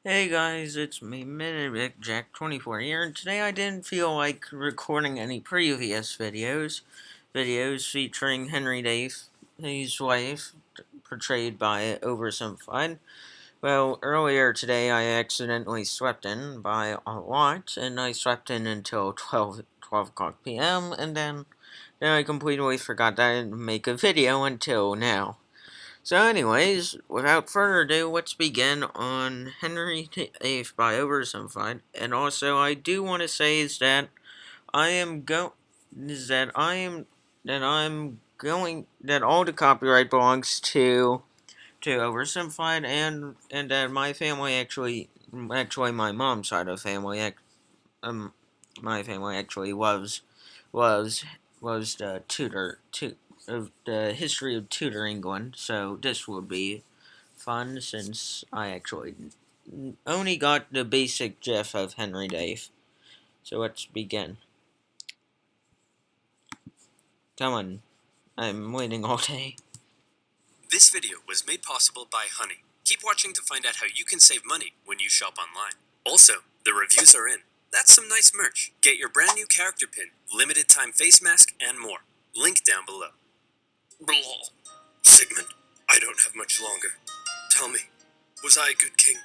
Hey guys, it's me, Minute Jack 24 here, and today I didn't feel like recording any previous videos featuring Henry Dave, his wife, portrayed by OverSimplified. Well, earlier today I accidentally slept in by a lot, and I slept in until 12 o'clock p.m., and then I completely forgot that I didn't make a video until now. So, anyways, without further ado, let's begin on Henry VIII by Oversimplified. And also, I do want to say is that I am go is that I'm going that all the copyright belongs to Oversimplified, and that my family actually my mom's side of the family um my family actually was was the of the history of Tudor England. So this would be fun since I actually only got the basic gif of Henry Dave. So let's begin. Come on, I'm waiting all day. This video was made possible by Honey. Keep watching to find out how you can save money when you shop online. Also, the reviews are in. That's some nice merch. Get your brand new character pin, limited time face mask, and more. Link down below. Blah. Sigmund, I don't have much longer. Tell me, was I a good king?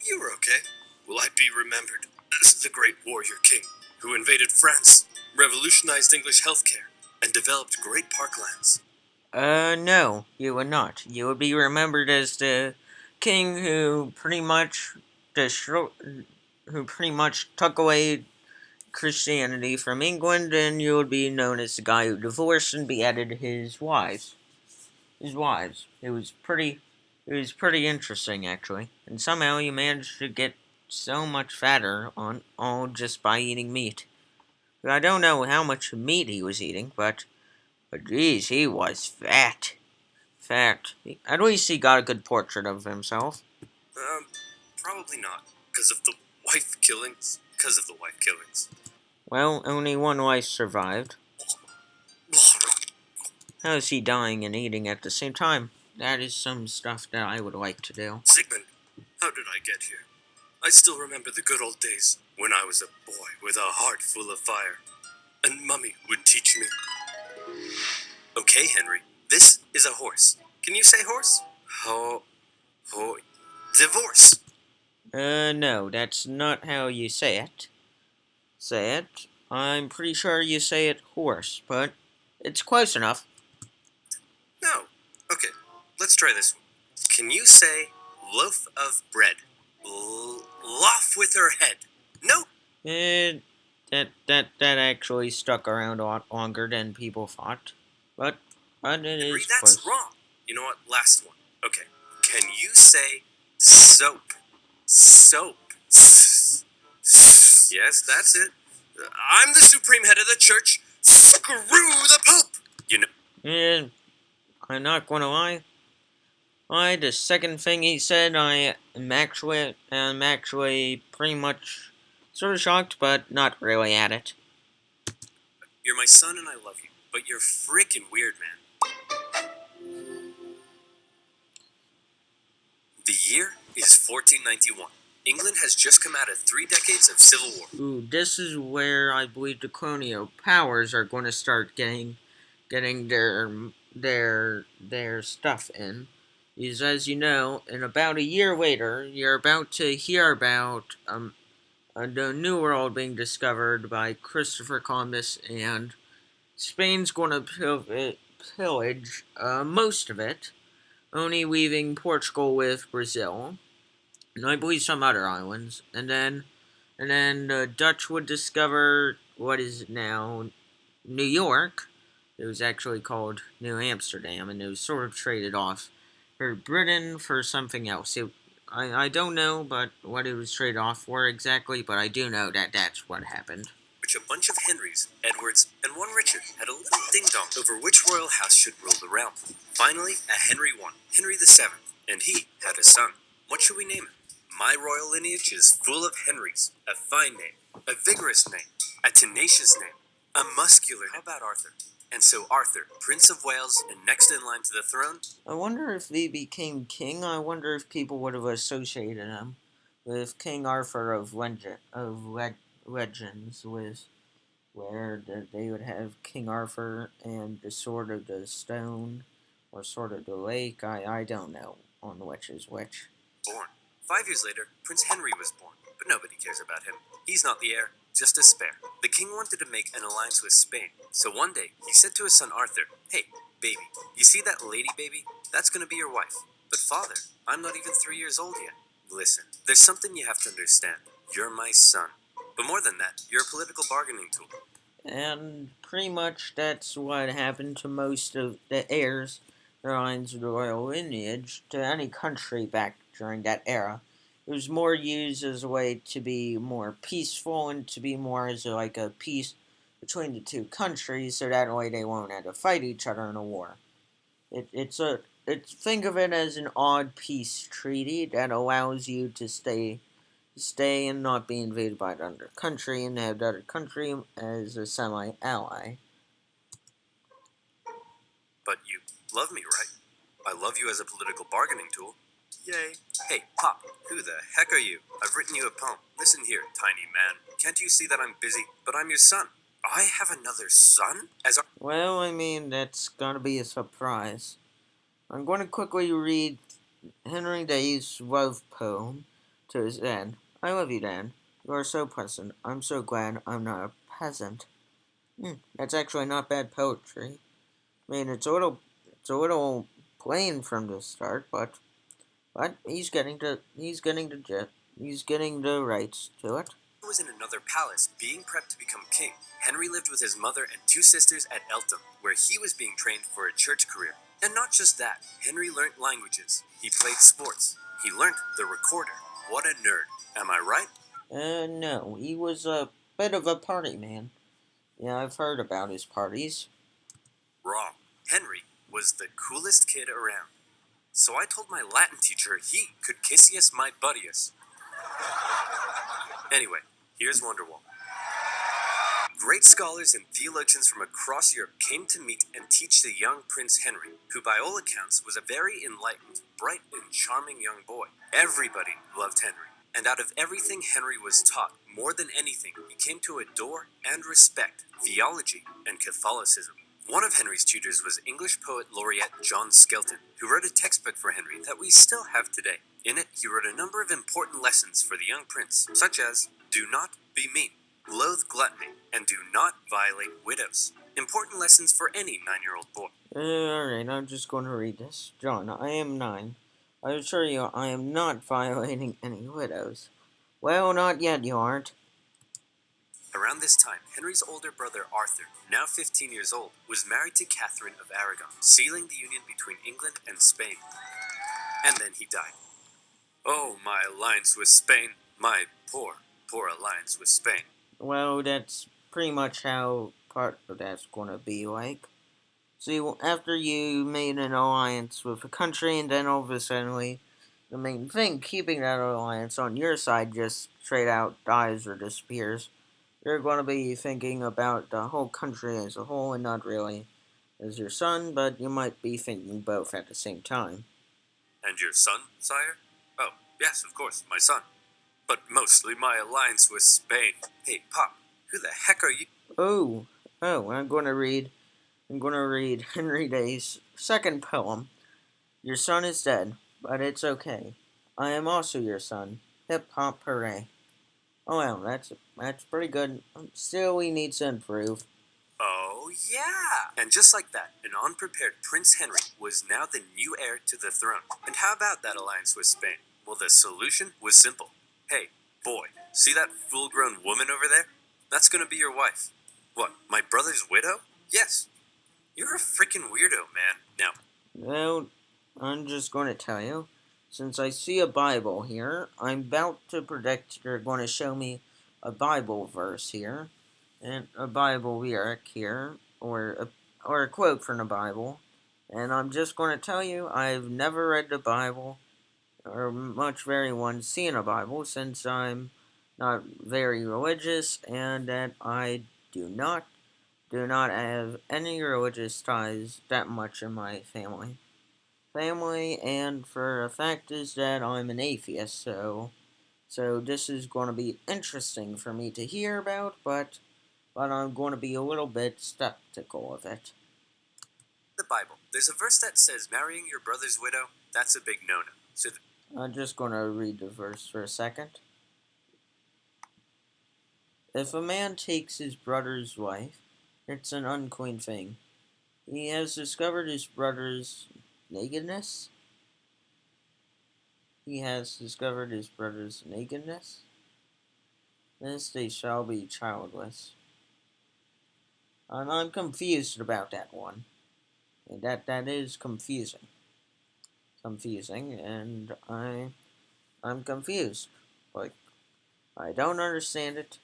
You were okay. Will I be remembered as the great warrior king who invaded France, revolutionized English healthcare, and developed great parklands? No, you would not. You would be remembered as the king who pretty much took away Christianity from England, and you would be known as the guy who divorced and beheaded his wives. It was pretty interesting actually. And somehow he managed to get so much fatter on all just by eating meat. I don't know how much meat he was eating, but geez, he was fat. Fat. At least he got a good portrait of himself. Probably not. Because of the wife killings. Well, only one wife survived. How is he dying and eating at the same time? That is some stuff that I would like to do. Sigmund, how did I get here? I still remember the good old days when I was a boy with a heart full of fire. And Mummy would teach me. Okay, Henry, this is a horse. Can you say horse? Divorce. No, that's not how you say it. I'm pretty sure you say it horse, but it's close enough. No. Okay, let's try this one. Can you say loaf of bread? Loaf with her head. No. It, that actually stuck around a lot longer than people thought, but it Henry, is that's close. wrong. You know what? Last one. Okay. Can you say soap? Soap. Yes, that's it. I'm the supreme head of the church. Screw the Pope. You know. And I'm not gonna lie. The second thing he said, I'm actually pretty much sort of shocked, but not really at it. You're my son and I love you, but you're freaking weird, man. The year is 1491. England has just come out of 3 decades of civil war. Ooh, this is where I believe the colonial powers are going to start getting their stuff in. Because as you know, in about a year later, you're about to hear about the New World being discovered by Christopher Columbus, and Spain's going to pillage most of it, only leaving Portugal with Brazil, and I believe some other islands, and then the Dutch would discover what is now New York. It was actually called New Amsterdam, and it was sort of traded off for Britain for something else. I don't know but what it was traded off for exactly, but I do know that that's what happened. Which a bunch of Henrys, Edwards, and one Richard had a little ding-dong over which royal house should rule the realm. Finally, a Henry won, Henry VII, and he had a son. What should we name him? My royal lineage is full of Henrys. A fine name, a vigorous name, a tenacious name, A muscular. How about Arthur? And so Arthur, Prince of Wales and next in line to the throne. I wonder if he became king. I wonder if people would have associated him with King Arthur of Legends, with where they would have King Arthur and the Sword of the Stone or Sword of the Lake. I don't know on which is which. Born. 5 years later, Prince Henry was born, but nobody cares about him. He's not the heir, just a spare. The king wanted to make an alliance with Spain, so one day he said to his son Arthur, "Hey, baby, you see that lady, baby? That's gonna be your wife. But father, I'm not even 3 years old yet. Listen, there's something you have to understand. You're my son. But more than that, you're a political bargaining tool." And pretty much that's what happened to most of the heirs, the lines of the royal lineage, to any country back during that era. It was more used as a way to be more peaceful and to be more as like a peace between the two countries, so that way they won't have to fight each other in a war. Think of it as an odd peace treaty that allows you to stay and not be invaded by the other country and have the other country as a semi-ally. But you love me, right? I love you as a political bargaining tool. Yay. Hey, Pop, who the heck are you? I've written you a poem. Listen here, tiny man. Can't you see that I'm busy? But I'm your son. I have another son? Well, I mean, that's gonna be a surprise. I'm going to quickly read Henry Day's love poem to his dad. I love you, Dad. You are so pleasant. I'm so glad I'm not a peasant. That's actually not bad poetry. I mean, it's a little plain from the start, but he's getting the rights to it. He was in another palace, being prepped to become king. Henry lived with his mother and two sisters at Eltham, where he was being trained for a church career. And not just that, Henry learnt languages. He played sports. He learnt the recorder. What a nerd. Am I right? No, he was a bit of a party man. Yeah, I've heard about his parties. Wrong. Henry was the coolest kid around. So I told my Latin teacher he could kissius my buddius. Anyway, here's Wonderwall. Great scholars and theologians from across Europe came to meet and teach the young Prince Henry, who by all accounts was a very enlightened, bright, and charming young boy. Everybody loved Henry, and out of everything Henry was taught, more than anything, he came to adore and respect theology and Catholicism. One of Henry's tutors was English poet laureate John Skelton, who wrote a textbook for Henry that we still have today. In it, he wrote a number of important lessons for the young prince, such as, do not be mean, loathe gluttony, and do not violate widows. Important lessons for any 9-year-old boy. Alright, I'm just going to read this. John, I am 9. I assure you I am not violating any widows. Well, not yet, you aren't. Around this time, Henry's older brother Arthur, now 15 years old, was married to Catherine of Aragon, sealing the union between England and Spain. And then he died. Oh, my alliance with Spain. My poor, poor alliance with Spain. Well, that's pretty much how part of that's going to be like. See, after you made an alliance with a country and then all of a sudden the main thing keeping that alliance on your side just straight out dies or disappears, you're going to be thinking about the whole country as a whole and not really as your son, but you might be thinking both at the same time. And your son, sire? Oh, yes, of course, my son. But mostly my alliance with Spain. Hey, Pop, who the heck are you? Oh, I'm going to read Henry Day's second poem. Your son is dead, but it's okay. I am also your son. Hip hop hooray. Oh well, that's pretty good. Still, we need to improve. Oh, yeah! And just like that, an unprepared Prince Henry was now the new heir to the throne. And how about that alliance with Spain? Well, the solution was simple. Hey, boy, see that full-grown woman over there? That's gonna be your wife. What, my brother's widow? Yes. You're a freaking weirdo, man. Now, Well, I'm just going to tell you. Since I see a Bible here, I'm about to predict you're going to show me a Bible verse here, and a Bible lyric here, or a quote from the Bible. And I'm just going to tell you, I've never read the Bible, or much very once seen a Bible, since I'm not very religious, and that I do not do not have any religious ties that much in my family, and for a fact is that I'm an atheist, so this is going to be interesting for me to hear about, but I'm going to be a little bit skeptical of it. The Bible, there's a verse that says marrying your brother's widow, that's a big no-no. So I'm just going to read the verse for a second. If a man takes his brother's wife, it's an unclean thing. He has discovered his brother's nakedness. He has discovered his brother's nakedness. This they shall be childless. And I'm confused about that one. That is confusing. And I'm confused. Like, I don't understand it.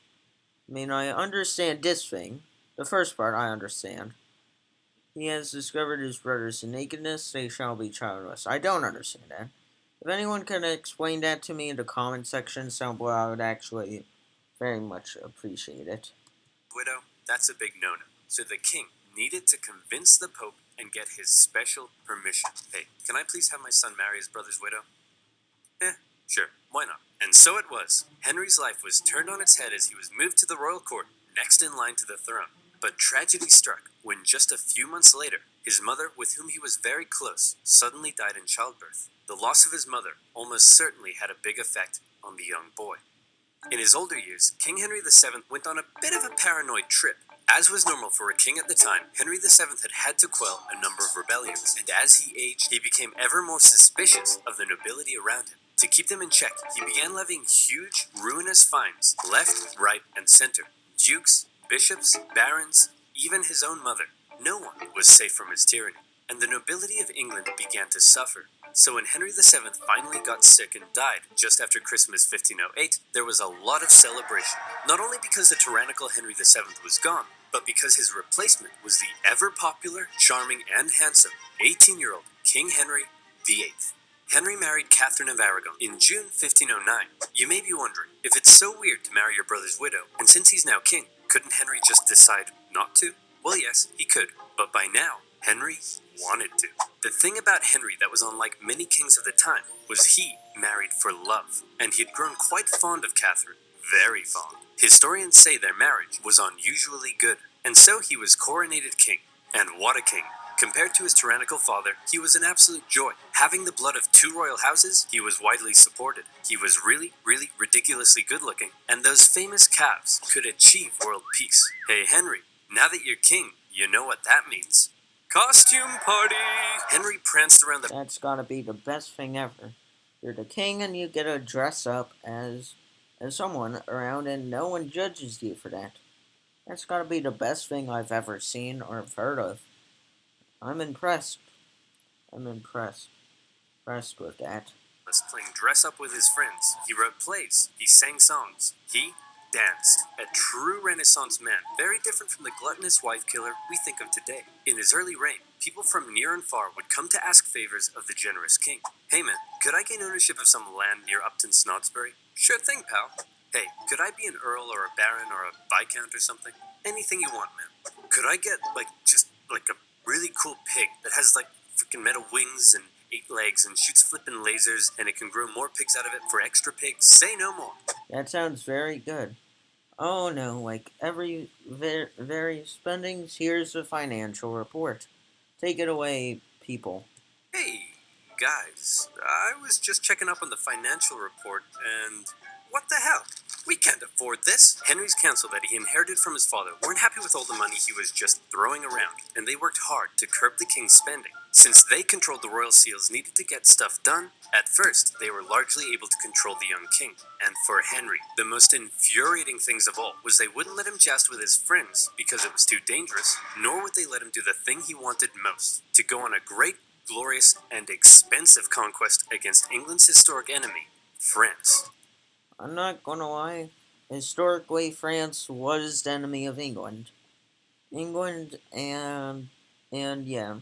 I mean, I understand this thing. The first part I understand. He has discovered his brother's nakedness, they shall be childless. I don't understand that. If anyone can explain that to me in the comment section down below, I would actually very much appreciate it. Widow, that's a big no-no. So the king needed to convince the Pope and get his special permission. Hey, can I please have my son marry his brother's widow? Sure, why not? And so it was. Henry's life was turned on its head as he was moved to the royal court, next in line to the throne. But tragedy struck when just a few months later, his mother, with whom he was very close, suddenly died in childbirth. The loss of his mother almost certainly had a big effect on the young boy. In his older years, King Henry VII went on a bit of a paranoid trip. As was normal for a king at the time, Henry VII had to quell a number of rebellions, and as he aged, he became ever more suspicious of the nobility around him. To keep them in check, he began levying huge, ruinous fines, left, right, and center. Dukes, bishops, barons, even his own mother. No one was safe from his tyranny, and the nobility of England began to suffer. So when Henry VII finally got sick and died just after Christmas 1508, there was a lot of celebration. Not only because the tyrannical Henry VII was gone, but because his replacement was the ever-popular, charming, and handsome 18-year-old King Henry VIII. Henry married Catherine of Aragon in June 1509. You may be wondering, if it's so weird to marry your brother's widow, and since he's now king, couldn't Henry just decide not to? Well, yes, he could, but by now, Henry wanted to. The thing about Henry that was unlike many kings of the time was he married for love, and he had grown quite fond of Catherine, very fond. Historians say their marriage was unusually good, and so he was coronated king. And what a king! Compared to his tyrannical father, he was an absolute joy. Having the blood of two royal houses, he was widely supported. He was really, really ridiculously good looking, and those famous calves could achieve world peace. Hey Henry, now that you're king, you know what that means. Costume party! Henry pranced around the... That's gotta be the best thing ever. You're the king and you get to dress up as someone around and no one judges you for that. That's gotta be the best thing I've ever seen or heard of. I'm impressed. Impressed with that. Was playing dress up with his friends. He wrote plays. He sang songs. He danced. A true Renaissance man, very different from the gluttonous wife killer we think of today. In his early reign, people from near and far would come to ask favors of the generous king. Hey man, could I gain ownership of some land near Upton Snodsbury? Sure thing, pal. Hey, could I be an earl or a baron or a viscount or something? Anything you want, man. Could I get, just a really cool pig that has, freaking metal wings and 8 legs and shoots flippin' lasers and it can grow more pigs out of it for extra pigs? Say no more. That sounds very good. Oh no, like every very spendings, here's a financial report. Take it away, people. Hey, guys, I was just checking up on the financial report and what the hell? We can't afford this. Henry's council that he inherited from his father weren't happy with all the money he was just throwing around, and they worked hard to curb the king's spending. Since they controlled the royal seals needed to get stuff done, at first they were largely able to control the young king. And for Henry, the most infuriating things of all was they wouldn't let him joust with his friends because it was too dangerous, nor would they let him do the thing he wanted most, to go on a great, glorious, and expensive conquest against England's historic enemy, France. I'm not gonna lie. Historically, France was the enemy of England. And yeah,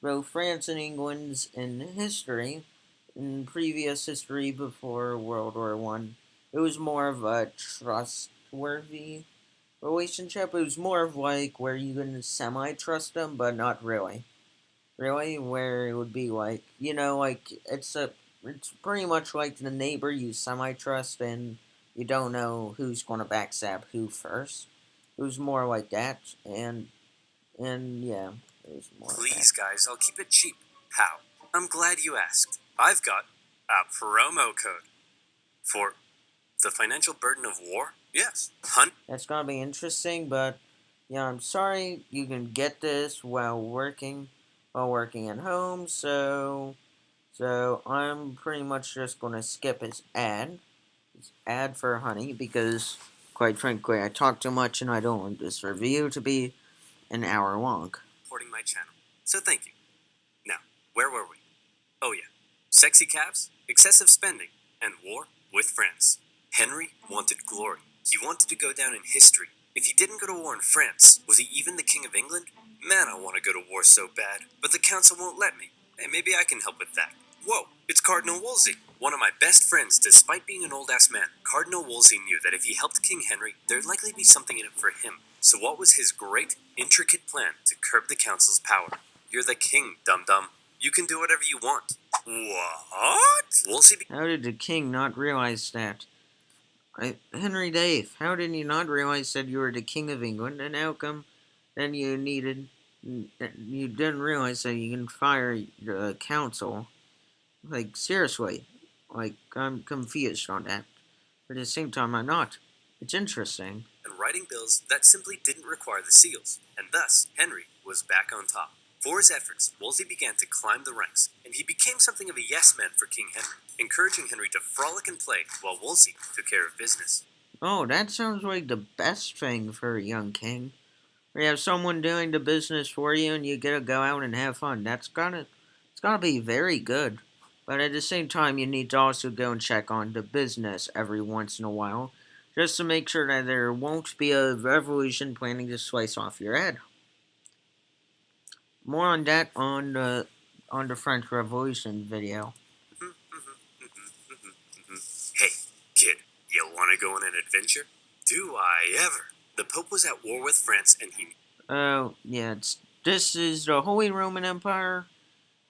both France and England's in history, in previous history before World War One, it was more of a trustworthy relationship. It was more of like where you can semi-trust them, but not really. Really, where it would be like, like it's pretty much like the neighbor you semi-trust and you don't know who's going to backstab who first. It was more like that, and yeah, it was more of that. Please, guys, I'll keep it cheap. How? I'm glad you asked. I've got a promo code for the financial burden of war. Yes, That's gonna be interesting, but yeah, I'm sorry you can get this while working at home. So I'm pretty much just gonna skip his ad for Honey, because quite frankly, I talk too much and I don't want this review to be an hour long. Supporting my channel. So thank you. Now, where were we? Oh yeah, sexy calves, excessive spending, and war with France. Henry wanted glory. He wanted to go down in history. If he didn't go to war in France, was he even the King of England? Man, I want to go to war so bad, but the council won't let me. Hey, maybe I can help with that. Whoa, it's Cardinal Wolsey, one of my best friends despite being an old-ass man. Cardinal Wolsey knew that if he helped King Henry, there'd likely be something in it for him. So what was his great, intricate plan to curb the council's power? You're the king, dum-dum. You can do whatever you want. What? Wolsey How did the king not realize that? Henry Dave, how did you not realize that you were the King of England, and how come then you didn't realize that you can fire the council? Like, seriously. Like, I'm confused on that. But at the same time, I'm not. It's interesting. and writing bills that simply didn't require the seals, and thus Henry was back on top. For his efforts, Wolsey began to climb the ranks, and he became something of a yes man for King Henry, encouraging Henry to frolic and play while Wolsey took care of business. Oh, that sounds like the best thing for a young king. Where you have someone doing the business for you and you get to go out and have fun. It's gotta be very good. But at the same time, you need to also go and check on the business every once in a while, just to make sure that there won't be a revolution planning to slice off your head. More on that on the French Revolution video. Hey, kid, you want to go on an adventure? Do I ever? The Pope was at war with France, and he. Oh, yeah, this is the Holy Roman Empire,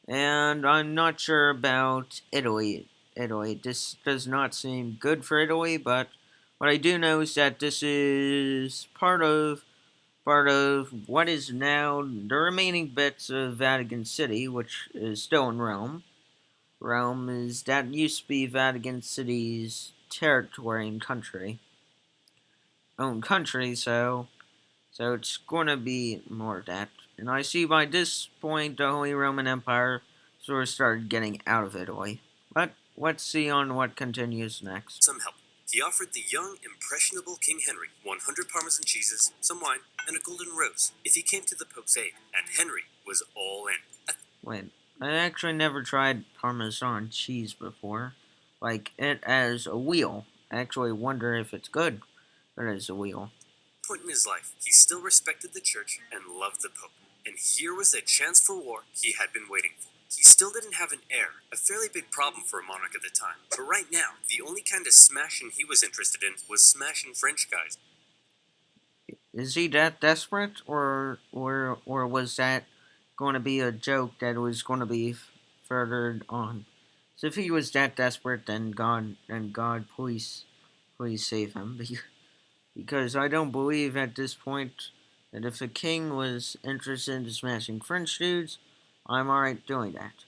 and I'm not sure about Italy. This does not seem good for Italy, but what I do know is that this is part of what is now the remaining bits of Vatican City, which is still in Rome. Rome is that used to be Vatican City's territory and own country, so it's gonna be more of that. And I see by this point the Holy Roman Empire sort of started getting out of Italy. But let's see on what continues next. Some help. He offered the young, impressionable King Henry 100 Parmesan cheeses, some wine, and a golden rose if he came to the Pope's aid, and Henry was all in. Wait, I actually never tried Parmesan cheese before. Like it as a wheel. I actually wonder if it's good, but as a wheel. Point in his life, he still respected the church and loved the Pope. And here was the chance for war he had been waiting for. He still didn't have an heir, a fairly big problem for a monarch at the time. But right now, the only kind of smashing he was interested in was smashing French guys. Is he that desperate, or was that going to be a joke that was going to be furthered on? So if he was that desperate, then God, please save him, because I don't believe at this point that if the king was interested in smashing French dudes, I'm alright doing that.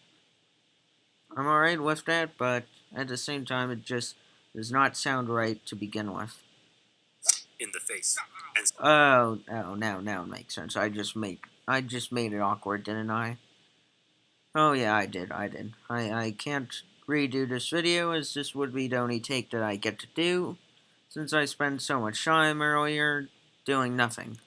I'm alright with that, but at the same time, it just does not sound right to begin with. In the face. And Now it makes sense. I just made it awkward, didn't I? Oh yeah, I did. I can't redo this video, as this would be the only take that I get to do, since I spent so much time earlier doing nothing.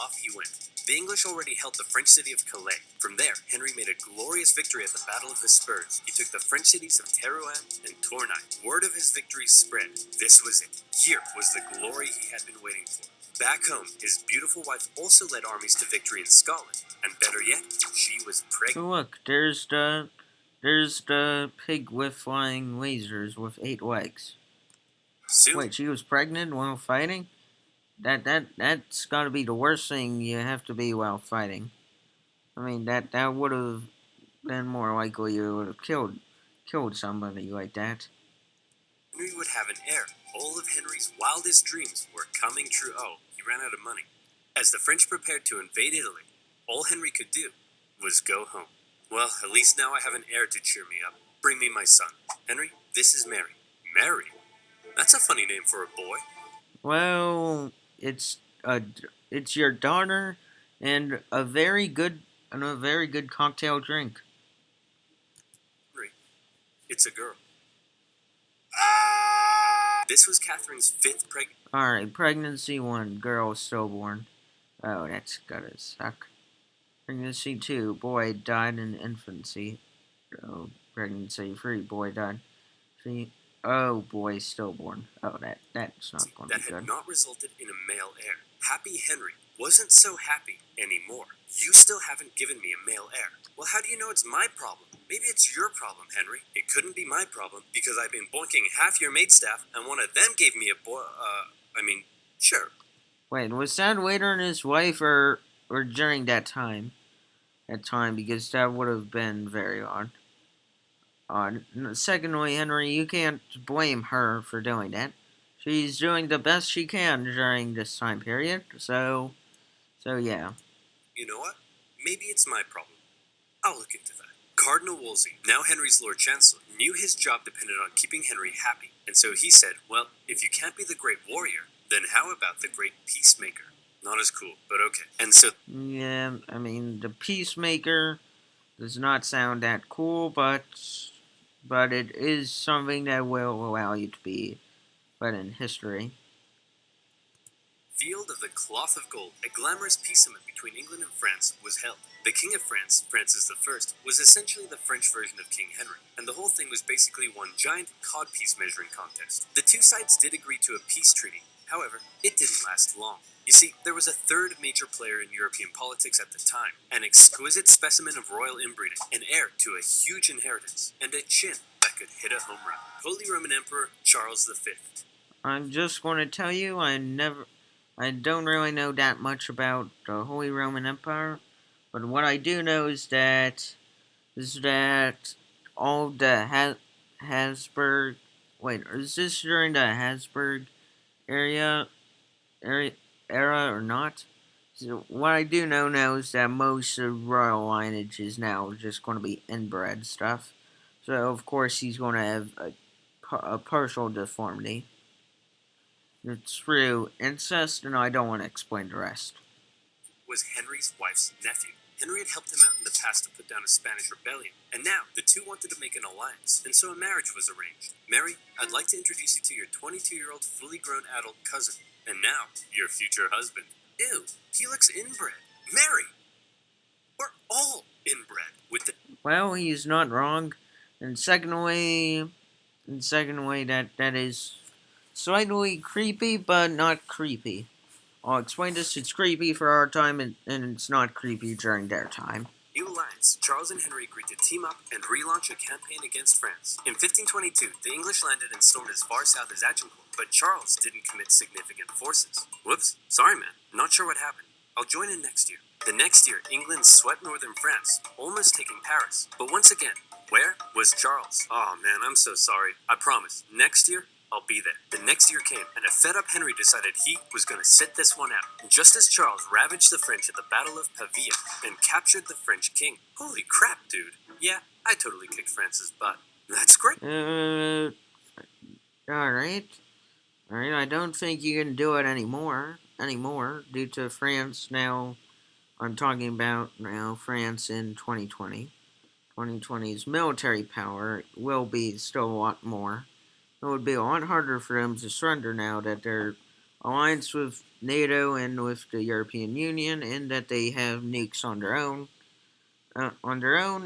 off he went. The English already held the French city of Calais. From there, Henry made a glorious victory at the Battle of the Spurs. He took the French cities of Terouanne and Tournai. Word of his victory spread. This was it. Here was the glory he had been waiting for. Back home, his beautiful wife also led armies to victory in Scotland. And better yet, she was pregnant. So look, there's the pig with flying lasers with 8 legs. Soon, Wait, she was pregnant while fighting? That's got to be the worst thing you have to be while fighting. I mean, that would have been more likely you would have killed somebody like that. Henry would have an heir. All of Henry's wildest dreams were coming true. Oh, he ran out of money. As the French prepared to invade Italy, all Henry could do was go home. Well, at least now I have an heir to cheer me up. Bring me my son. Henry, this is Mary. Mary? That's a funny name for a boy. Well, a it's your daughter and a very good cocktail drink. Henry, it's a girl. This was Catherine's fifth pregnancy. All right, pregnancy 1, girl stillborn. Oh, that's gotta suck. Pregnancy 2, boy died in infancy. Oh, pregnancy 3, boy died. See, oh boy, stillborn. Oh, that's not going to That be had good. not resulted in a male heir. Happy Henry wasn't so happy anymore. You still haven't given me a male heir. Well, how do you know it's my problem? Maybe it's your problem, Henry. It couldn't be my problem because I've been boinking half your maidstaff and one of them gave me a boy. Sure. Wait, was that waiter and his wife, or during that time? That time, because that would have been very odd. Secondly, Henry, you can't blame her for doing that. She's doing the best she can during this time period. So yeah. You know what? Maybe it's my problem. I'll look into that. Cardinal Wolsey, now Henry's Lord Chancellor, knew his job depended on keeping Henry happy, and so he said, well, if you can't be the great warrior, then how about the great peacemaker? Not as cool, but okay. And so, Yeah, I mean, the peacemaker does not sound that cool, but it is something that will allow you to be put in history. Field of the Cloth of Gold, a glamorous peace summit between England and France, was held. The King of France, Francis I, was essentially the French version of King Henry, and the whole thing was basically one giant codpiece measuring contest. The two sides did agree to a peace treaty. However, it didn't last long. You see, there was a third major player in European politics at the time, an exquisite specimen of royal inbreeding, an heir to a huge inheritance, and a chin that could hit a home run. Holy Roman Emperor Charles V. I'm just going to tell you, I don't really know that much about the Holy Roman Empire, but what I do know is that all the Habsburg. Wait, is this during the Habsburg area area era or not? So what I do know now is that most of royal lineage is now just going to be inbred stuff. So of course he's going to have a partial deformity. It's through incest, and I don't want to explain the rest. Was Henry's wife's nephew. Henry had helped him out in the past to put down a Spanish rebellion, and now the two wanted to make an alliance, and so a marriage was arranged. Mary, I'd like to introduce you to your 22-year-old fully grown adult cousin, and now your future husband. Ew, he looks inbred. Mary, we're all inbred with the. Well, he's not wrong. And secondly, that is slightly creepy, but not creepy. I'll explain this. It's creepy for our time, and it's not creepy during their time. New alliance, Charles and Henry agreed to team up and relaunch a campaign against France. In 1522, the English landed and stormed as far south as Agincourt, but Charles didn't commit significant forces. Whoops, sorry man, not sure what happened. I'll join in next year. The next year, England swept northern France, almost taking Paris. But once again, where was Charles? Oh man, I'm so sorry. I promise, next year, I'll be there. The next year came, and a fed-up Henry decided he was going to sit this one out. And just as Charles ravaged the French at the Battle of Pavia and captured the French king. Holy crap, dude. Yeah, I totally kicked France's butt. That's great. Alright. Alright, I don't think you can do it anymore, due to France now. I'm talking about now France in 2020. 2020's military power will be still a lot more. It would be a lot harder for them to surrender now that their alliance with NATO and with the European Union, and that they have nukes on their own.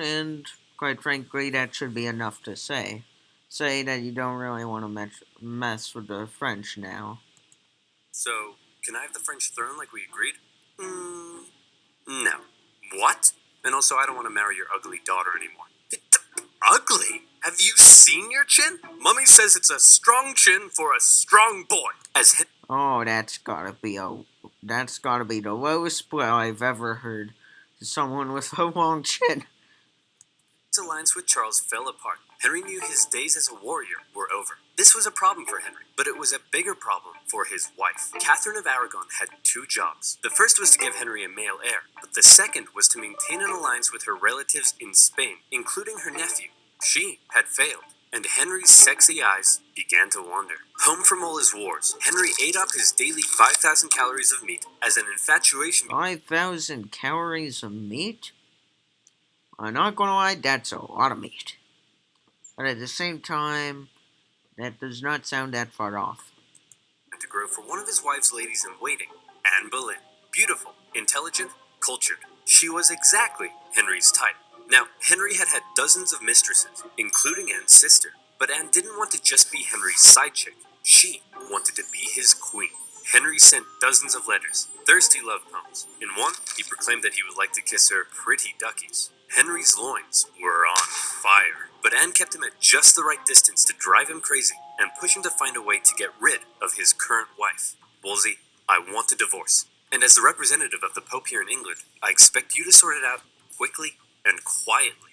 And quite frankly, that should be enough to say. Say that you don't really want to mess with the French now. So, can I have the French throne like we agreed? No. What? And also, I don't want to marry your ugly daughter anymore. Ugly? Have you seen your chin? Mummy says it's a strong chin for a strong boy. Oh, that's gotta be the lowest blow I've ever heard to someone with a long chin. His alliance with Charles fell apart. Henry knew his days as a warrior were over. This was a problem for Henry, but it was a bigger problem for his wife. Catherine of Aragon had two jobs. The first was to give Henry a male heir, but the second was to maintain an alliance with her relatives in Spain, including her nephew. She had failed, and Henry's sexy eyes began to wander. Home from all his wars, Henry ate up his daily 5,000 calories of meat as an infatuation. 5,000 calories of meat? I'm not gonna lie, that's a lot of meat. But at the same time, that does not sound that far off. To grow for one of his wife's ladies in waiting, Anne Boleyn. Beautiful, intelligent, cultured. She was exactly Henry's type. Now, Henry had had dozens of mistresses, including Anne's sister, but Anne didn't want to just be Henry's side chick. She wanted to be his queen. Henry sent dozens of letters, thirsty love poems. In one, he proclaimed that he would like to kiss her pretty duckies. Henry's loins were on fire, but Anne kept him at just the right distance to drive him crazy and push him to find a way to get rid of his current wife. Wolsey, I want a divorce. And as the representative of the Pope here in England, I expect you to sort it out quickly and quietly.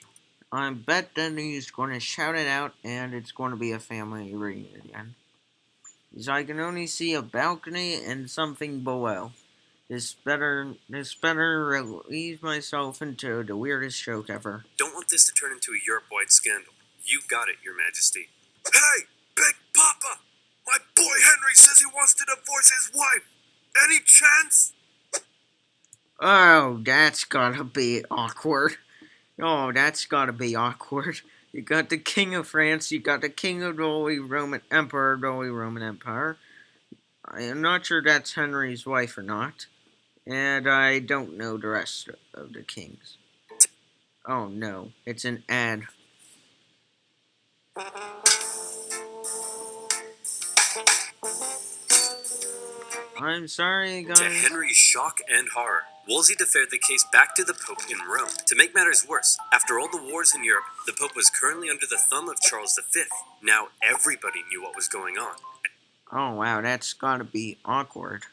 I bet then he's going to shout it out and it's going to be a family reunion. Because I can only see a balcony and something below. This better relieve myself into the weirdest joke ever. Don't want this to turn into a Europe-wide scandal. You got it, Your Majesty. Hey, Big Papa! My boy Henry says he wants to divorce his wife. Any chance? Oh, that's gotta be awkward. Oh, that's gotta be awkward. You got the King of France, you got the King of the Holy Roman Emperor, the Holy Roman Empire. I am not sure that's Henry's wife or not. And I don't know the rest of the kings. Oh no, it's an ad. I'm sorry, guys. To Henry's shock and horror, Wolsey deferred the case back to the Pope in Rome. To make matters worse, after all the wars in Europe, the Pope was currently under the thumb of Charles V. Now everybody knew what was going on. Oh wow, that's gotta be awkward.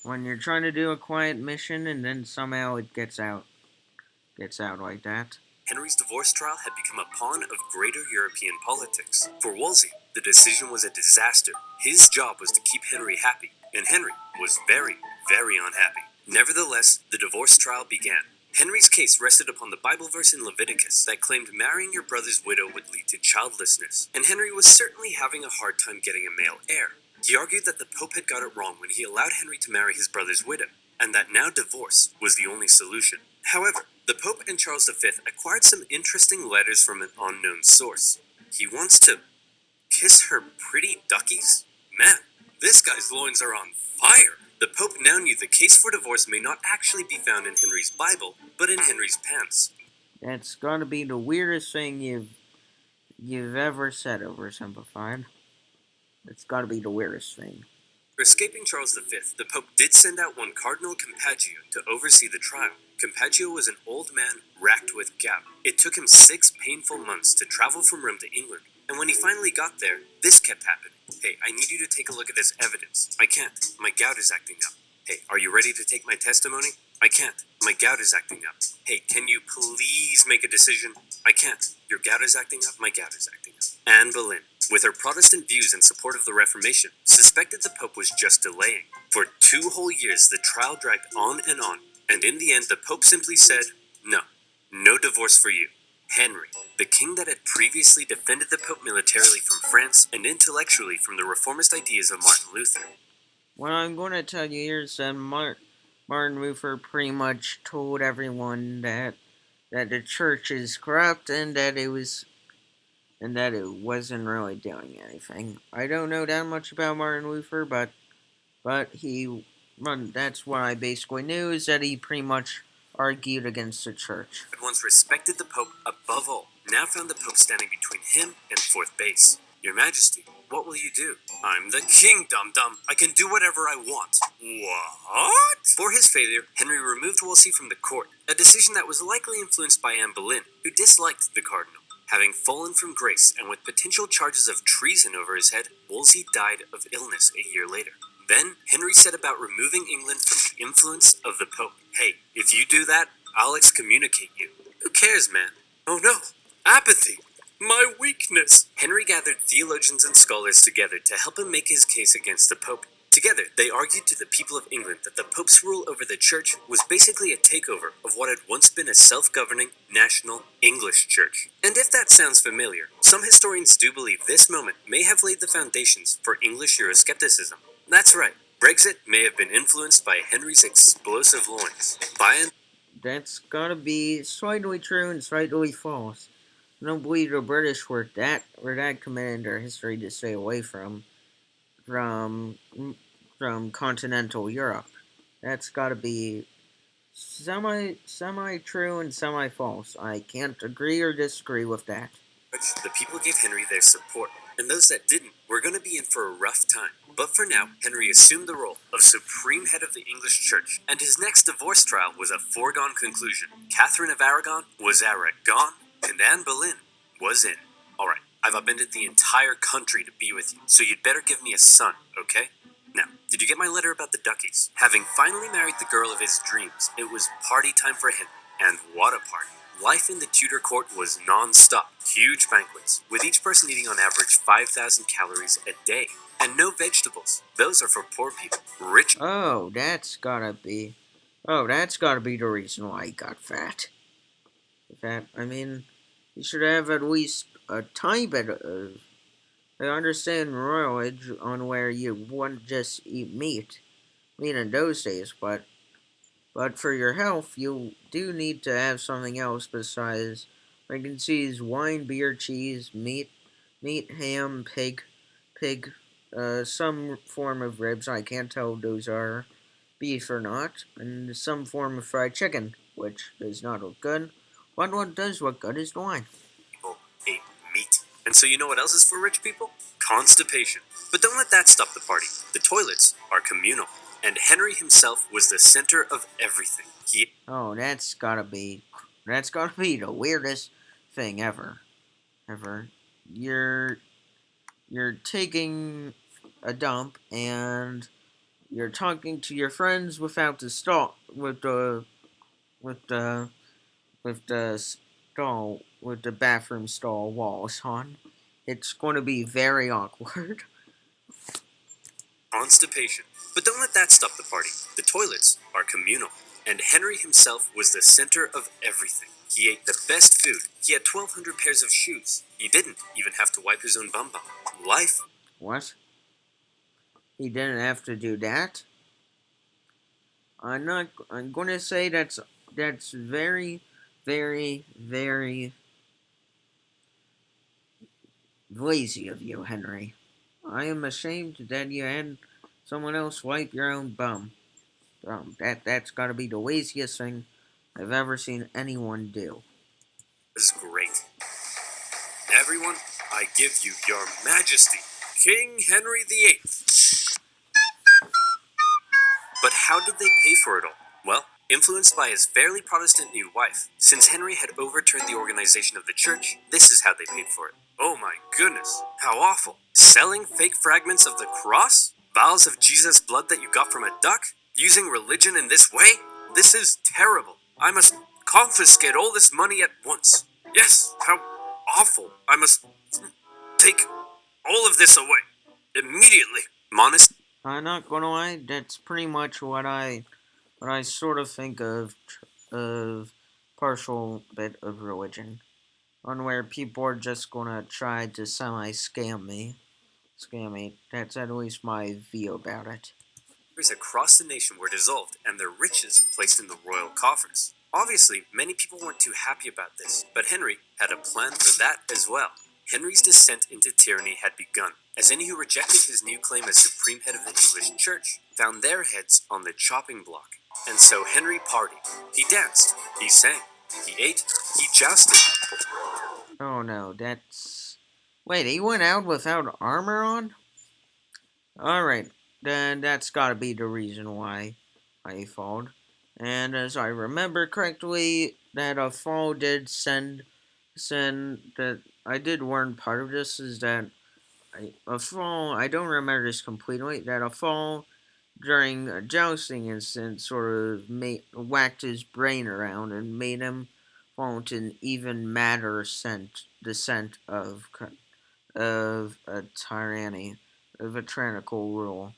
When you're trying to do a quiet mission and then somehow it gets out like that. Henry's divorce trial had become a pawn of greater European politics. For Wolsey, the decision was a disaster. His job was to keep Henry happy, and Henry was very, very unhappy. Nevertheless, the divorce trial began. Henry's case rested upon the Bible verse in Leviticus that claimed marrying your brother's widow would lead to childlessness, and Henry was certainly having a hard time getting a male heir. He argued that the Pope had got it wrong when he allowed Henry to marry his brother's widow, and that now divorce was the only solution. However, the Pope and Charles V acquired some interesting letters from an unknown source. He wants to kiss her pretty duckies? Man, this guy's loins are on fire! The Pope now knew the case for divorce may not actually be found in Henry's Bible, but in Henry's pants. That's gotta be the weirdest thing you've ever said, OverSimplified. It's gotta be the weirdest thing. For escaping Charles V, the Pope did send out one Cardinal Campeggio to oversee the trial. Campeggio was an old man racked with gout. It took him 6 painful months to travel from Rome to England, and when he finally got there, this kept happening. Hey, I need you to take a look at this evidence. I can't. My gout is acting up. Hey, are you ready to take my testimony? I can't. My gout is acting up. Hey, can you please make a decision? I can't. Your gout is acting up. My gout is acting up. Anne Boleyn, with her Protestant views in support of the Reformation, suspected the Pope was just delaying. For 2 whole years, the trial dragged on, and in the end, the Pope simply said, no divorce for you. Henry, the king that had previously defended the Pope militarily from France and intellectually from the reformist ideas of Martin Luther. What I'm going to tell you here is that Martin Luther pretty much told everyone that the church is corrupt and that it wasn't really doing anything. I don't know that much about Martin Luther, but that's what I basically knew, is that he pretty much argued against the church. Had once respected the Pope above all, now found the Pope standing between him and fourth base. Your Majesty, what will you do? I'm the king, dum-dum. I can do whatever I want. What? For his failure, Henry removed Wolsey from the court, a decision that was likely influenced by Anne Boleyn, who disliked the cardinal. Having fallen from grace and with potential charges of treason over his head, Wolsey died of illness a year later. Then Henry set about removing England from the influence of the Pope. Hey, if you do that, I'll excommunicate you. Who cares, man? Oh no, apathy! My weakness! Henry gathered theologians and scholars together to help him make his case against the Pope. Together, they argued to the people of England that the Pope's rule over the Church was basically a takeover of what had once been a self-governing, national English Church. And if that sounds familiar, some historians do believe this moment may have laid the foundations for English Euroscepticism. That's right, Brexit may have been influenced by Henry's explosive loins. That's gotta be slightly true and slightly false. I don't believe the British were that committed in their history to stay away from from continental Europe. That's gotta be semi true and semi false. I can't agree or disagree with that. The people gave Henry their support, and those that didn't were going to be in for a rough time. But for now, Henry assumed the role of supreme head of the English Church, and his next divorce trial was a foregone conclusion. Catherine of Aragon was gone, and Anne Boleyn was in. Alright, I've upended the entire country to be with you, so you'd better give me a son, okay? Now, did you get my letter about the duckies? Having finally married the girl of his dreams, it was party time for Henry. And what a party. Life in the Tudor court was non-stop, huge banquets, with each person eating on average 5,000 calories a day. And no vegetables. Those are for poor people. Rich. That's gotta be the reason why he got fat. I mean, you should have at least a tiny bit of. I understand royalage on where you wouldn't just eat meat in those days, but for your health, you do need to have something else besides mac cheese, wine, beer, cheese, meat, ham, pig, some form of ribs. I can't tell if those are beef or not, and some form of fried chicken, which does not look good. But what does look good is the wine. People ate meat. And so you know what else is for rich people? Constipation. But don't let that stop the party. The toilets are communal. And Henry himself was the center of everything. That's gotta be the weirdest thing ever. You're taking a dump and you're talking to your friends without the stall with the with the bathroom stall walls on. It's going to be very awkward. Constipation. But don't let that stop the party. The toilets are communal. And Henry himself was the center of everything. He ate the best food. He had 1,200 pairs of shoes. He didn't even have to wipe his own bum bum. Life. What? He didn't have to do that? I'm going to say that's very, very, very lazy of you, Henry. I am ashamed that you had someone else wipe your own bum. That's got to be the laziest thing I've ever seen anyone do. This is great. Everyone, I give you your majesty, King Henry VIII. But how did they pay for it all? Well, influenced by his fairly Protestant new wife, since Henry had overturned the organization of the church, this is how they paid for it. Oh my goodness, how awful. Selling fake fragments of the cross? Vials of Jesus' blood that you got from a duck? Using religion in this way? This is terrible. I must confiscate all this money at once. Yes, how awful. I must take all of this away. Immediately. Monist. I'm not gonna lie, that's pretty much what I sort of think of partial bit of religion, on where people are just gonna try to scam me. That's at least my view about it. Across the nation were dissolved and their riches placed in the royal coffers. Obviously, many people weren't too happy about this, but Henry had a plan for that as well. Henry's descent into tyranny had begun, as any who rejected his new claim as supreme head of the English church found their heads on the chopping block. And so Henry partied. He danced, he sang, he ate, he jousted. Oh no, that's... Wait, he went out without armor on? Alright, then that's gotta be the reason why I falled. And as I remember correctly, that a fall did send that I did learn part of this is that a fall, I don't remember this completely, that a fall during a jousting incident sort of whacked his brain around and made him fall into an even madder descent of a tyrannical rule.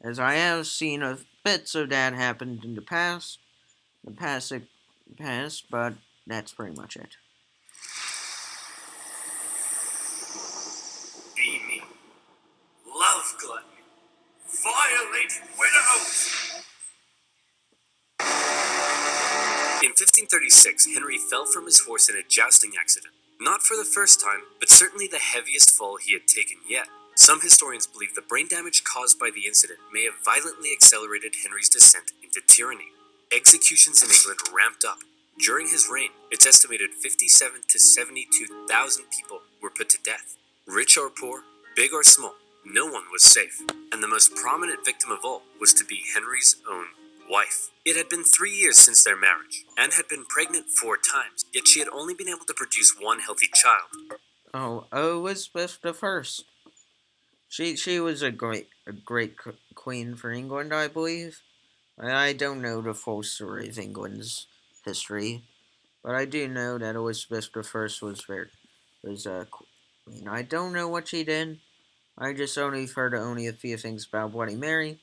As I have seen of bits of that happen in the past, but that's pretty much it. Be me. Love gluttony. Violate widows! In 1536, Henry fell from his horse in a jousting accident. Not for the first time, but certainly the heaviest fall he had taken yet. Some historians believe the brain damage caused by the incident may have violently accelerated Henry's descent into tyranny. Executions in England ramped up. During his reign, it's estimated 57 to 72,000 people were put to death. Rich or poor, big or small, no one was safe. And the most prominent victim of all was to be Henry's own wife. It had been 3 years since their marriage. Anne had been pregnant 4 times, yet she had only been able to produce one healthy child. Oh, Elizabeth the First. She was a great queen for England, I believe. I don't know the full story of England's history, but I do know that Elizabeth the First was a queen. I don't know what she did. I just only heard only a few things about Bloody Mary,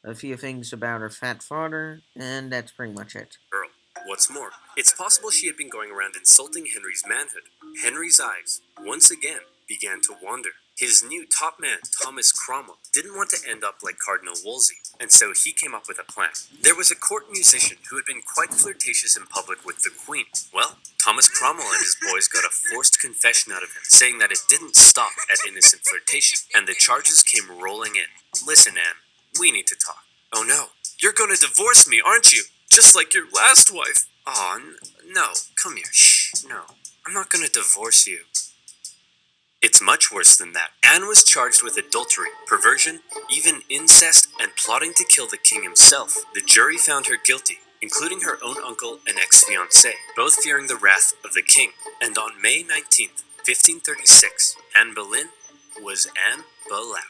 a few things about her fat father, and that's pretty much it. Girl. What's more, it's possible she had been going around insulting Henry's manhood. Henry's eyes, once again, began to wander. His new top man, Thomas Cromwell, didn't want to end up like Cardinal Wolsey, and so he came up with a plan. There was a court musician who had been quite flirtatious in public with the Queen. Well, Thomas Cromwell and his boys got a forced confession out of him, saying that it didn't stop at innocent flirtation, and the charges came rolling in. Listen, Anne, we need to talk. Oh no, you're gonna divorce me, aren't you? Just like your last wife. Aw, no, come here, shh, no. I'm not gonna divorce you. It's much worse than that. Anne was charged with adultery, perversion, even incest, and plotting to kill the king himself. The jury found her guilty, including her own uncle and ex-fiancé, both fearing the wrath of the king. And on May 19th, 1536, Anne Boleyn was Anne Boleyn.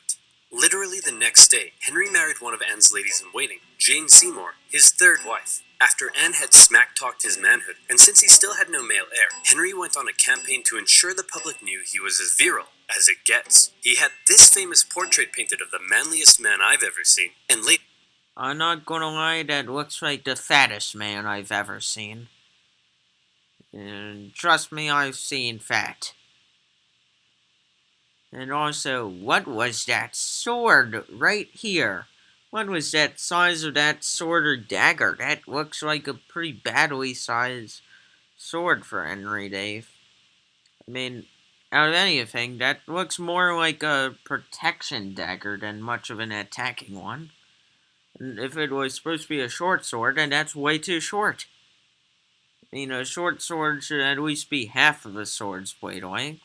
Literally the next day, Henry married one of Anne's ladies-in-waiting, Jane Seymour, his third wife. After Anne had smack-talked his manhood, and since he still had no male heir, Henry went on a campaign to ensure the public knew he was as virile as it gets. He had this famous portrait painted of the manliest man I've ever seen, and later... I'm not gonna lie, that looks like the fattest man I've ever seen. And trust me, I've seen fat. And also, what was that sword right here? What was that size of that sword or dagger? That looks like a pretty badly sized sword for Henry Dave. I mean, out of anything, that looks more like a protection dagger than much of an attacking one. And if it was supposed to be a short sword, then that's way too short. I mean, a short sword should at least be half of a sword's blade length.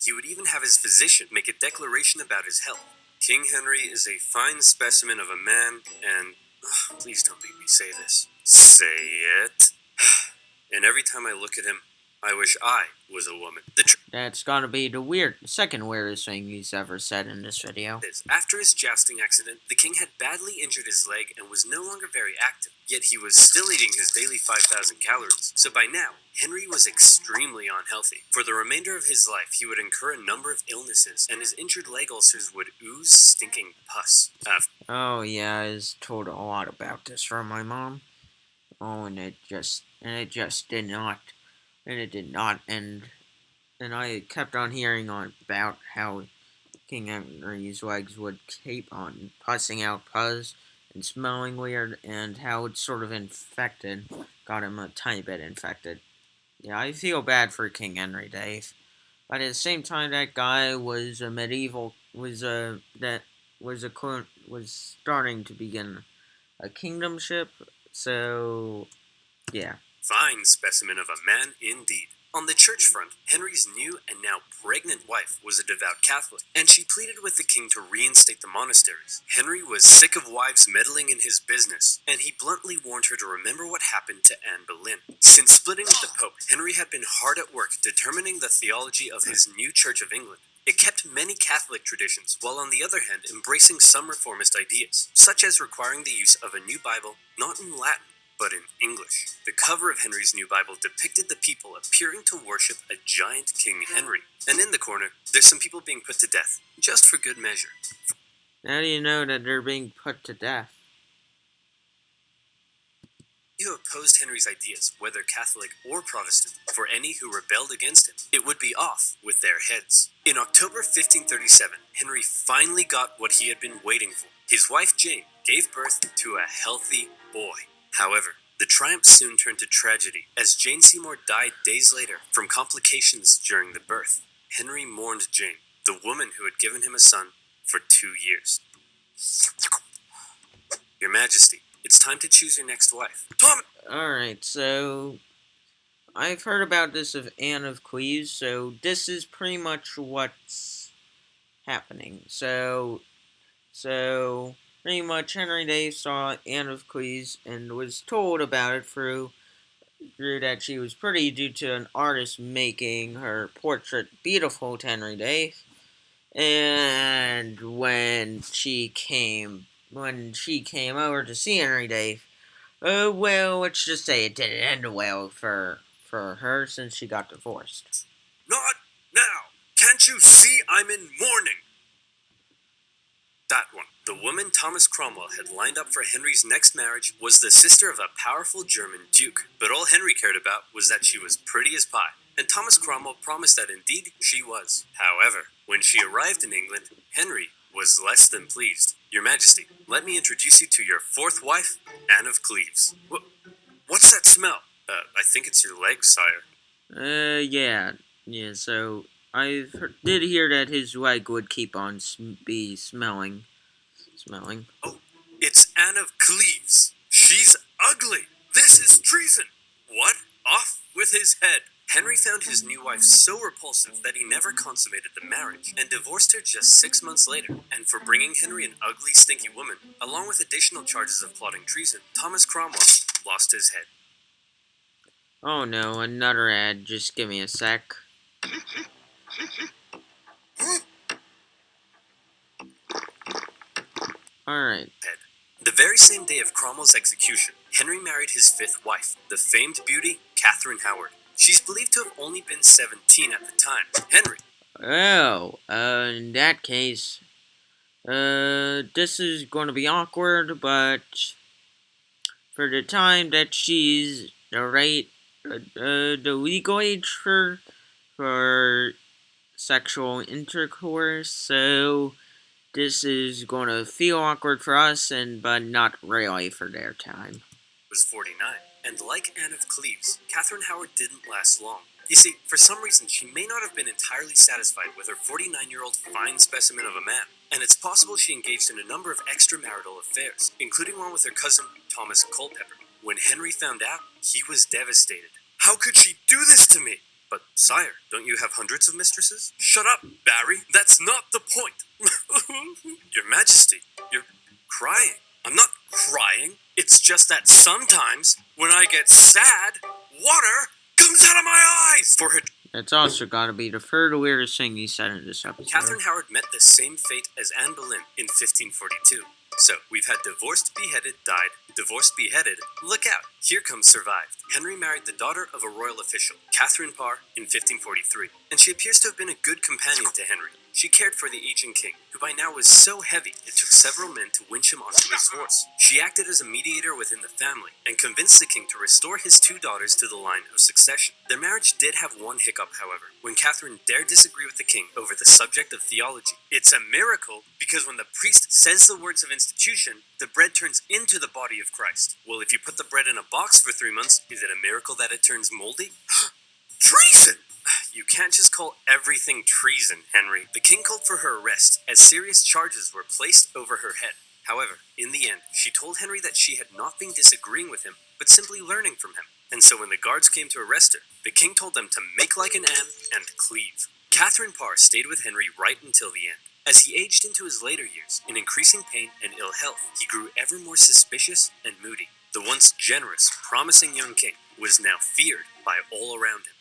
He would even have his physician make a declaration about his health. King Henry is a fine specimen of a man, and... please don't make me say this. Say it. And every time I look at him, I wish I was a woman. That's gotta be the second weirdest thing he's ever said in this video. After his jousting accident, the king had badly injured his leg and was no longer very active, yet he was still eating his daily 5,000 calories. So by now, Henry was extremely unhealthy. For the remainder of his life, he would incur a number of illnesses, and his injured leg ulcers would ooze stinking pus. Oh yeah, I was told a lot about this from my mom. Oh, and it just did not end. And I kept on hearing about how King Henry's legs would keep on pussing out pus and smelling weird, and how it's sort of infected, got him a tiny bit infected. Yeah, I feel bad for King Henry, Dave. But at the same time, that guy was starting to begin a kingdomship. So, yeah. Fine specimen of a man indeed. On the church front, Henry's new and now pregnant wife was a devout Catholic, and she pleaded with the king to reinstate the monasteries. Henry was sick of wives meddling in his business, and he bluntly warned her to remember what happened to Anne Boleyn. Since splitting with the Pope, Henry had been hard at work determining the theology of his new Church of England. It kept many Catholic traditions, while on the other hand embracing some reformist ideas, such as requiring the use of a new Bible not in Latin, but in English. The cover of Henry's new Bible depicted the people appearing to worship a giant King Henry, and in the corner, there's some people being put to death, just for good measure. How do you know that they're being put to death? Who opposed Henry's ideas, whether Catholic or Protestant, for any who rebelled against him, it would be off with their heads. In October 1537, Henry finally got what he had been waiting for. His wife Jane gave birth to a healthy boy. However, the triumph soon turned to tragedy, as Jane Seymour died days later from complications during the birth. Henry mourned Jane, the woman who had given him a son, for 2 years. Your Majesty, it's time to choose your next wife. Tom! Alright, so I've heard about this of Anne of Cleves, so this is pretty much what's happening. So pretty much Henry VIII saw Anne of Cleves and was told about it through that she was pretty due to an artist making her portrait beautiful to Henry VIII. And when she came over to see Henry VIII, well, let's just say it didn't end well for her since she got divorced. Not now! Can't you see I'm in mourning? That one. The woman Thomas Cromwell had lined up for Henry's next marriage was the sister of a powerful German duke, but all Henry cared about was that she was pretty as pie, and Thomas Cromwell promised that indeed she was. However, when she arrived in England, Henry was less than pleased. Your Majesty, let me introduce you to your fourth wife, Anne of Cleves. What's that smell? I think it's your legs, sire. Yeah, so did hear that his leg would keep on be smelling. Oh, it's Anne of Cleves. She's ugly. This is treason. What? Off with his head. Henry found his new wife so repulsive that he never consummated the marriage, and divorced her just 6 months later. And for bringing Henry an ugly, stinky woman, along with additional charges of plotting treason, Thomas Cromwell lost his head. Oh no, another ad. Just give me a sec. Alright. The very same day of Cromwell's execution, Henry married his fifth wife, the famed beauty, Catherine Howard. She's believed to have only been 17 at the time. Henry. Oh, in that case, this is going to be awkward, but for the time that she's the legal age for sexual intercourse, so this is going to feel awkward for us, but not really for their time. Was 49, and like Anne of Cleves, Catherine Howard didn't last long. You see, for some reason, she may not have been entirely satisfied with her 49-year-old fine specimen of a man, and it's possible she engaged in a number of extramarital affairs, including one with her cousin, Thomas Culpeper. When Henry found out, he was devastated. How could she do this to me? But, sire, don't you have hundreds of mistresses? Shut up, Barry. That's not the point. Your Majesty, you're crying. I'm not crying. It's just that sometimes, when I get sad, water comes out of my eyes! For her... It's also gotta be the third weirdest thing he said in this episode. Catherine Howard met the same fate as Anne Boleyn in 1542. So, we've had divorced, beheaded, died, divorced, beheaded. Look out, here comes survived. Henry married the daughter of a royal official, Catherine Parr, in 1543, and she appears to have been a good companion to Henry. She cared for the aging king, who by now was so heavy it took several men to winch him onto his horse. She acted as a mediator within the family, and convinced the king to restore his two daughters to the line of succession. Their marriage did have one hiccup, however, when Catherine dared disagree with the king over the subject of theology. It's a miracle, because when the priest says the words of institution, the bread turns into the body of Christ. Well, if you put the bread in a box for 3 months, is it a miracle that it turns moldy? Treason! You can't just call everything treason, Henry. The king called for her arrest, as serious charges were placed over her head. However, in the end, she told Henry that she had not been disagreeing with him, but simply learning from him. And so when the guards came to arrest her, the king told them to make like an Anne and cleave. Catherine Parr stayed with Henry right until the end. As he aged into his later years, in increasing pain and ill health, he grew ever more suspicious and moody. The once generous, promising young king was now feared by all around him.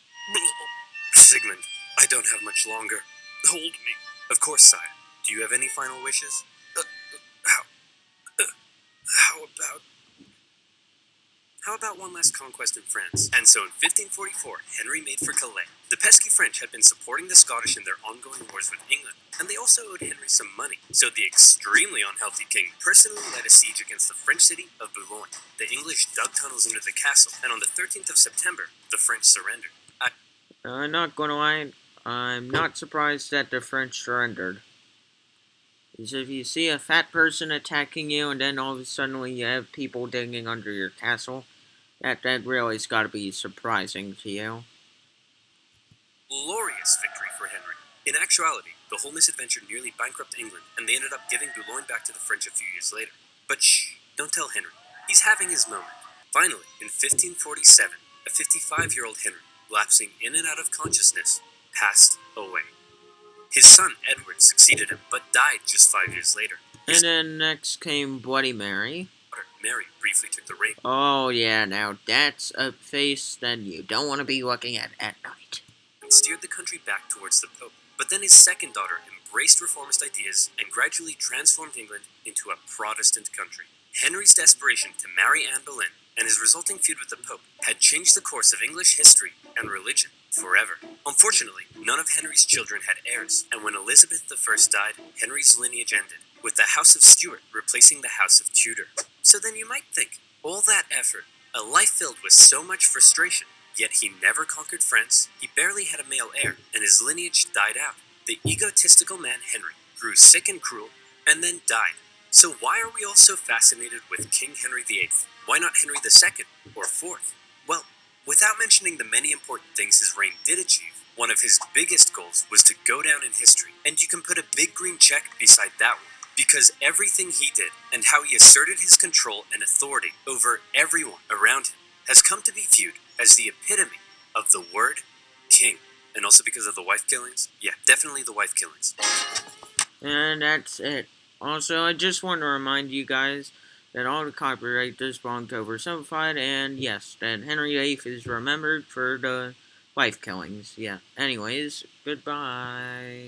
Sigmund, I don't have much longer. Hold me. Of course, sire. Do you have any final wishes? How, how about... How about one last conquest in France? And so in 1544, Henry made for Calais. The pesky French had been supporting the Scottish in their ongoing wars with England, and they also owed Henry some money. So the extremely unhealthy king personally led a siege against the French city of Boulogne. The English dug tunnels into the castle, and on the 13th of September, the French surrendered. I'm not gonna lie, I'm not surprised that the French surrendered. Because if you see a fat person attacking you and then all of a sudden you have people digging under your castle, that really's gotta be surprising to you. Glorious victory for Henry. In actuality, the whole misadventure nearly bankrupted England, and they ended up giving Boulogne back to the French a few years later. But shh, don't tell Henry. He's having his moment. Finally, in 1547, a 55-year-old Henry, lapsing in and out of consciousness, passed away. His son, Edward, succeeded him, but died just 5 years later. And then next came Bloody Mary. Daughter, Mary, briefly took the reign. Oh yeah, now that's a face that you don't want to be looking at night. And steered the country back towards the Pope. But then his second daughter embraced reformist ideas and gradually transformed England into a Protestant country. Henry's desperation to marry Anne Boleyn and his resulting feud with the Pope had changed the course of English history and religion forever. Unfortunately, none of Henry's children had heirs, and when Elizabeth I died, Henry's lineage ended, with the House of Stuart replacing the House of Tudor. So then you might think, all that effort, a life filled with so much frustration, yet he never conquered France, he barely had a male heir, and his lineage died out. The egotistical man Henry grew sick and cruel, and then died. So why are we all so fascinated with King Henry VIII? Why not Henry II or IV? Well, without mentioning the many important things his reign did achieve, one of his biggest goals was to go down in history, and you can put a big green check beside that one. Because everything he did, and how he asserted his control and authority over everyone around him, has come to be viewed as the epitome of the word king. And also because of the wife killings? Yeah, definitely the wife killings. And that's it. Also, I just want to remind you guys that all the copyright does belong to OverSimplified, and yes, that Henry VIII is remembered for the wife killings. Yeah. Anyways, goodbye.